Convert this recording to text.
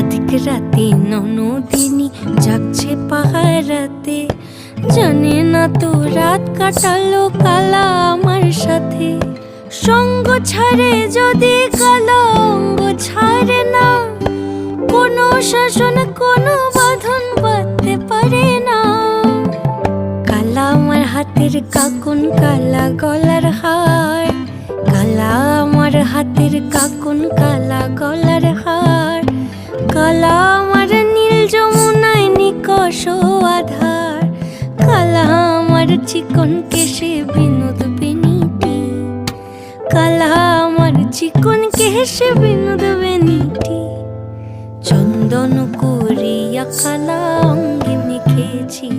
আধিক রাতে ননদিনী জাগছে পাহারাতে, জানে না তো রাত কাটালো কালা আমার সাথে। সঙ্গ ছাড়ে যদি কালা অঙ্গ ছাড়ে না, কোনো শাসন কোনো বাঁধন বাঁধতে পারে না। কালা আমার হাতের কাকুন কালা গলার হার, কালা আমার হাতের কাকুন কালা গলার হার, কালা আমার নীল যমুনায় নিকষ আধার, কালা আমার চিকন কেশে বিনোদ বেনিটি, কালা আমার চিকন কেশে বিনোদ বেনিটি। চন্দন করিয়া কালা অঙ্গে মেখেছি।